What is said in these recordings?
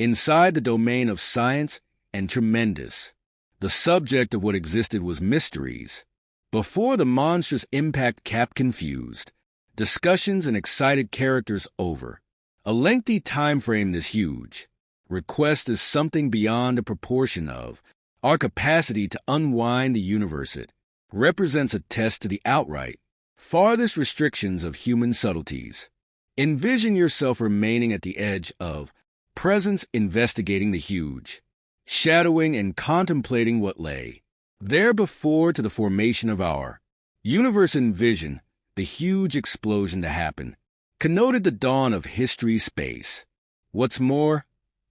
inside the domain of science and tremendous. The subject of what existed was mysteries. Before the monstrous impact kept confused, discussions and excited characters over. A lengthy time frame this huge. Request is something beyond a proportion of our capacity to unwind the universe. It represents a test to the outright, farthest restrictions of human subtleties. Envision yourself remaining at the edge of presence, investigating the huge, shadowing and contemplating what lay there before to the formation of our universe. Envision the huge explosion to happen, connoted the dawn of history's space. What's more,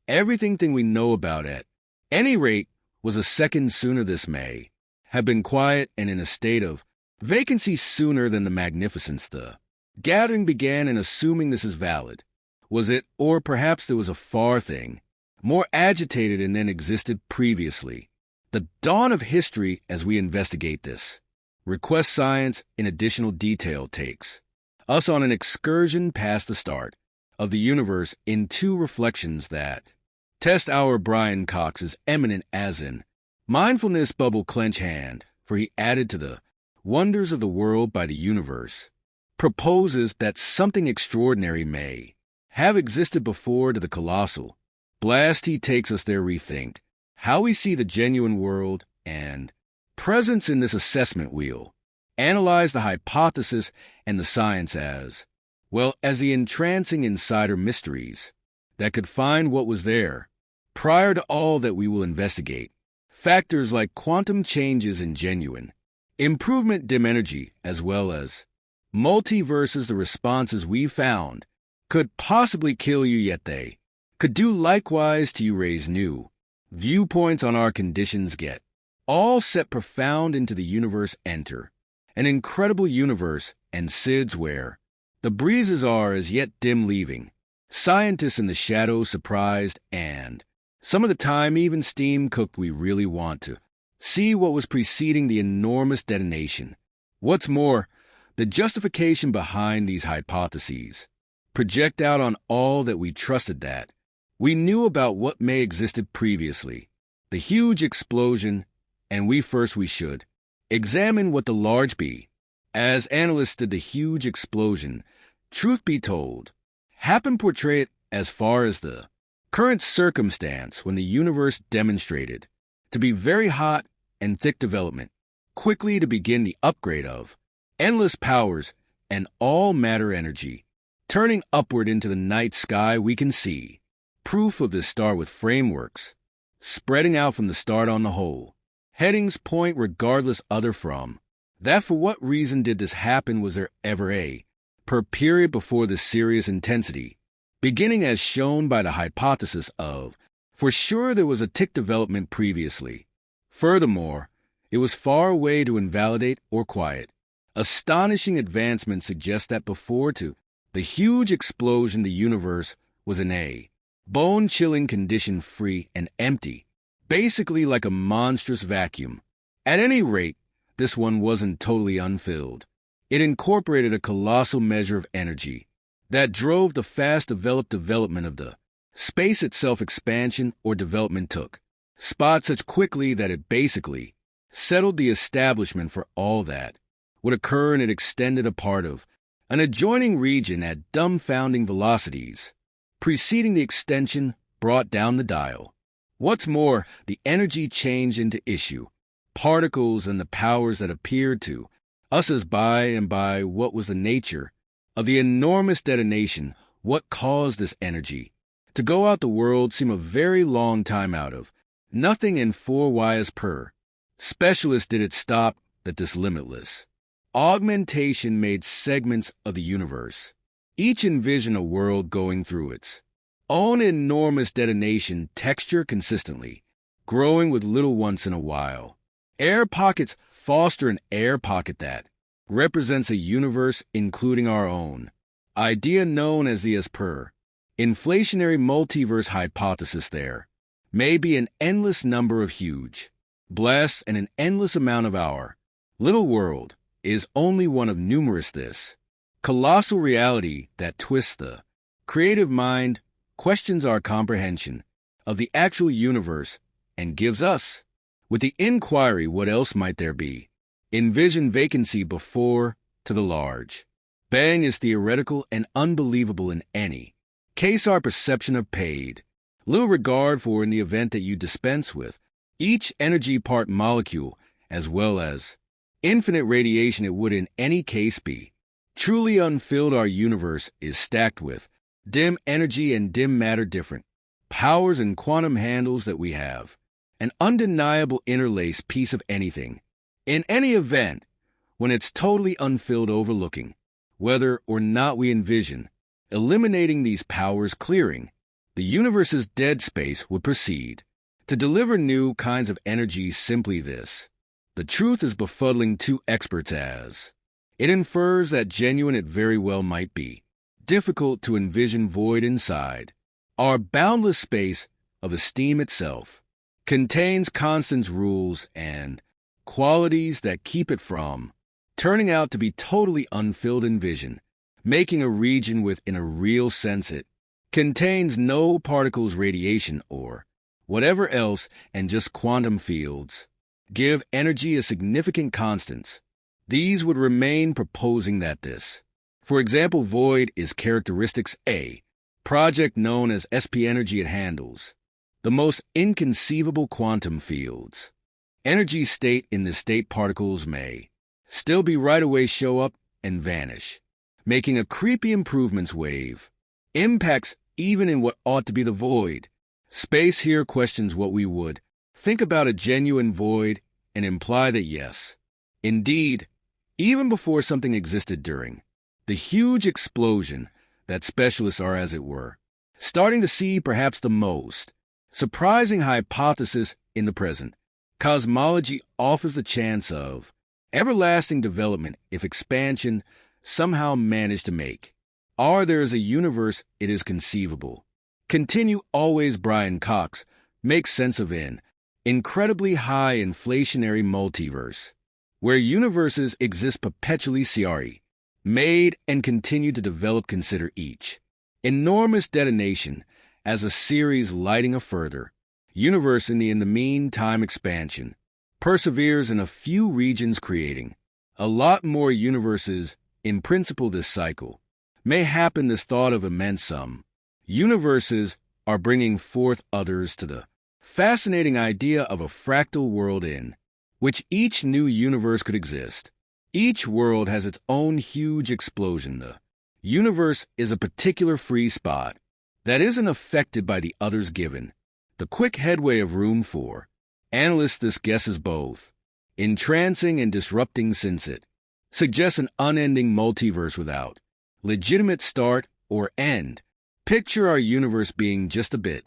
everything we know about at any rate was a second sooner. This may have been quiet and in a state of vacancy sooner than the magnificence. The gathering began, and assuming this is valid, was it, or perhaps there was a far thing, more agitated and then existed previously. The dawn of history as we investigate this. Request science in additional detail takes us on an excursion past the start of the universe in two reflections that test our Brian Cox's eminent as in mindfulness bubble clench hand, for he added to the wonders of the world by the universe, proposes that something extraordinary may have existed before to the colossal blast. He takes us there, rethink how we see the genuine world and presence in this assessment wheel, analyze the hypothesis and the science as well as the entrancing insider mysteries that could find what was there prior to all that we will investigate. Factors like quantum changes in genuine improvement, dim energy, as well as multiverses. The responses we found could possibly kill you, yet they could do likewise to you. Raise new viewpoints on our conditions. Get all set profound into the universe. Enter an incredible universe and SIDS where the breezes are as yet dim, leaving scientists in the shadows surprised, and some of the time even steam cooked. We really want to see what was preceding the enormous detonation. What's more, the justification behind these hypotheses project out on all that we trusted that we knew about what may existed previously. The huge explosion, and we should examine what the large be. As analysts did the huge explosion, truth be told, happen portray it as far as the current circumstance when the universe demonstrated to be very hot and thick development, quickly to begin the upgrade of endless powers and all matter energy, turning upward into the night sky. We can see proof of this star with frameworks spreading out from the start on the whole. Headings point regardless other from that. For what reason did this happen? Was there ever a per period before this serious intensity, beginning as shown by the hypothesis of, for sure there was a tick development previously. Furthermore, it was far away to invalidate or quiet. Astonishing advancements suggest that before to the huge explosion the universe was in a bone-chilling condition, free and empty, basically like a monstrous vacuum. At any rate, this one wasn't totally unfilled. It incorporated a colossal measure of energy that drove the fast development of the space itself. Expansion or development took spot such quickly that it basically settled the establishment for all that would occur, and it extended a part of an adjoining region at dumbfounding velocities. Preceding the extension brought down the dial. What's more, the energy changed into issue, particles, and the powers that appeared to us as by and by what was the nature of the enormous detonation. What caused this energy to go out the world seem a very long time out of nothing, and for why as per specialists did it stop that this limitless augmentation made segments of the universe. Each envision a world going through its own enormous detonation texture consistently, growing with little once in a while. Air pockets foster an air pocket that represents a universe including our own. Idea known as the as per inflationary multiverse hypothesis. There may be an endless number of huge blasts, and an endless amount of our little world is only one of numerous. This colossal reality that twists the creative mind questions our comprehension of the actual universe and gives us, with the inquiry, what else might there be? Envision vacancy before to the large. Bang is theoretical and unbelievable in any case our perception of paid. Little regard for in the event that you dispense with each energy part molecule as well as infinite radiation it would in any case be. Truly unfilled our universe is stacked with dim energy and dim matter different powers and quantum handles that we have. An undeniable interlaced piece of anything. In any event, when it's totally unfilled overlooking, whether or not we envision, eliminating these powers clearing, the universe's dead space would proceed to deliver new kinds of energy simply this. The truth is befuddling two experts as it infers that genuine it very well might be. Difficult to envision void inside. Our boundless space of esteem itself contains constant rules and qualities that keep it from turning out to be totally unfilled in vision, making a region with, in a real sense, it contains no particles, radiation, or whatever else, and just quantum fields. Give energy a significant constants. These would remain proposing that this, for example, void is characteristics A, project known as SP energy it handles, the most inconceivable quantum fields. Energy state in the state particles may still be right away show up and vanish, making a creepy improvements wave. Impacts even in what ought to be the void. Space here questions what we would think about a genuine void and imply that yes, indeed, even before something existed during the huge explosion that specialists are, as it were, starting to see perhaps the most surprising hypothesis in the present. Cosmology offers the chance of everlasting development if expansion somehow managed to make. There is a universe it is conceivable. Continue always Brian Cox makes sense of in incredibly high inflationary multiverse, where universes exist perpetually made and continue to develop. Consider each enormous detonation as a series lighting a further universe in the meantime expansion perseveres in a few regions creating a lot more universes. In principle this cycle may happen. This thought of immense universes are bringing forth others to the fascinating idea of a fractal world in which each new universe could exist. Each world has its own huge explosion. The universe is a particular free spot that isn't affected by the others given the quick headway of room for analysts. This guesses both entrancing and disrupting since it suggests an unending multiverse without legitimate start or end. Picture our universe being just a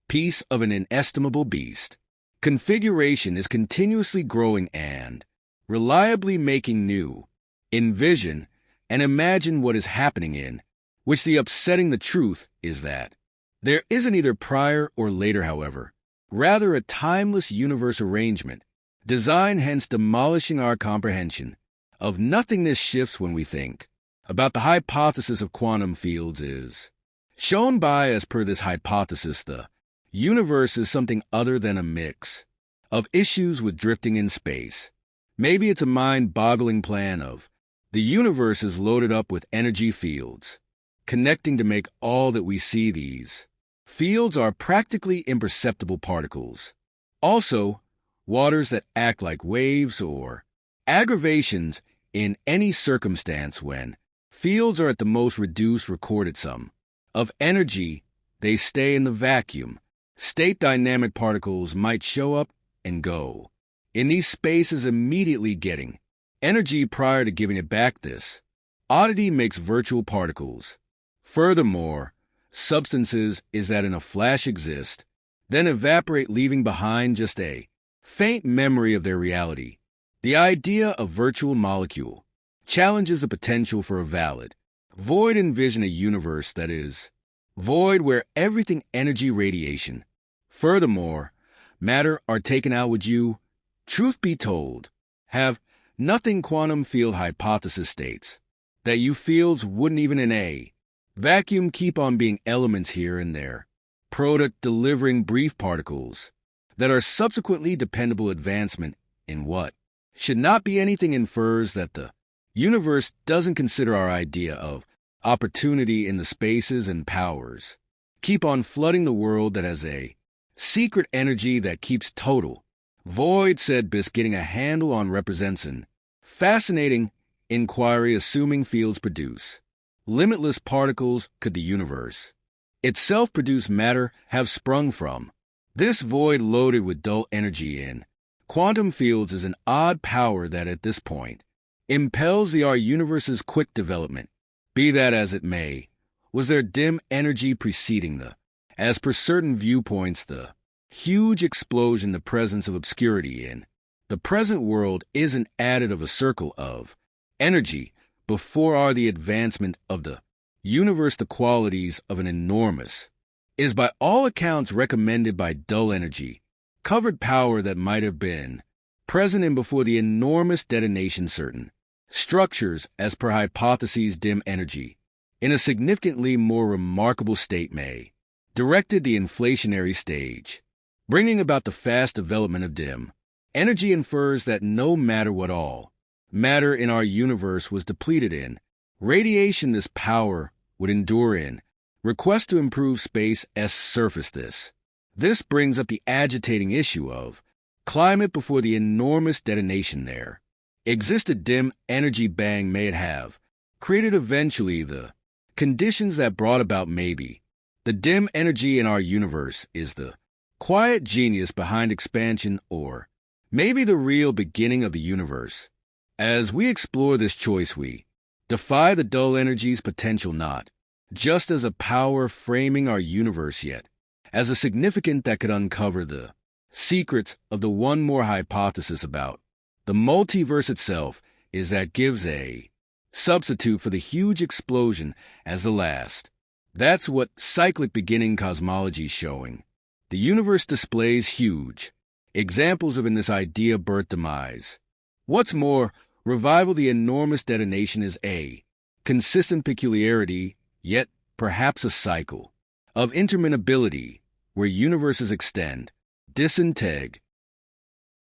piece of an inestimable beast. Configuration is continuously growing and reliably making new. Envision and imagine what is happening in which the upsetting the truth is that there isn't either prior or later, however, rather a timeless universe arrangement, design hence demolishing our comprehension of nothingness. Shifts when we think about the hypothesis of quantum fields is shown by, as per this hypothesis, the universe is something other than a mix of issues with drifting in space. Maybe it's a mind-boggling plan of the universe is loaded up with energy fields, connecting to make all that we see. These fields are practically imperceptible particles. Also, waters that act like waves or aggravations in any circumstance when fields are at the most reduced recorded sum of energy. They stay in the vacuum. State dynamic particles might show up and go in these spaces, immediately getting energy prior to giving it back. This oddity makes virtual particles. Furthermore, substances is that in a flash exist, then evaporate, leaving behind just a faint memory of their reality. The idea of virtual molecule challenges the potential for a valid void. Envision a universe that is void where everything energy radiation. Furthermore, matter are taken out. Would you, truth be told, have nothing? Quantum field hypothesis states that you fields wouldn't even in a vacuum keep on being elements here and there, product delivering brief particles that are subsequently dependable advancement in what should not be anything infers that the universe doesn't consider our idea of opportunity in the spaces and powers keep on flooding the world that has a secret energy that keeps total void said bis getting a handle on represents an fascinating inquiry assuming fields produce limitless particles could the universe itself produce matter have sprung from this void loaded with dull energy in quantum fields is an odd power that at this point impels our universe's quick development. Be that as it may, was there dim energy preceding as per certain viewpoints, the huge explosion, the presence of obscurity in the present world isn't added of a circle of energy before are the advancement of the universe the qualities of an enormous is by all accounts recommended by dull energy covered power that might have been present in before the enormous detonation certain structures as per hypotheses dim energy in a significantly more remarkable state may directed the inflationary stage bringing about the fast development of dim energy infers that no matter what all matter in our universe was depleted in radiation this power would endure in request to improve space as surface this brings up the agitating issue of climate before the enormous detonation there existed dim energy bang may it have created eventually the conditions that brought about maybe the dim energy in our universe is the quiet genius behind expansion or maybe the real beginning of the universe. As we explore this choice we defy the dull energy's potential not just as a power framing our universe yet as a significant that could uncover the secrets of the one more hypothesis about the multiverse itself is that gives a substitute for the huge explosion as the last. That's what cyclic beginning cosmology is showing. The universe displays huge examples of in this idea birth demise. What's more, revival the enormous detonation is a consistent peculiarity, yet perhaps a cycle of interminability where universes extend, disintegrate,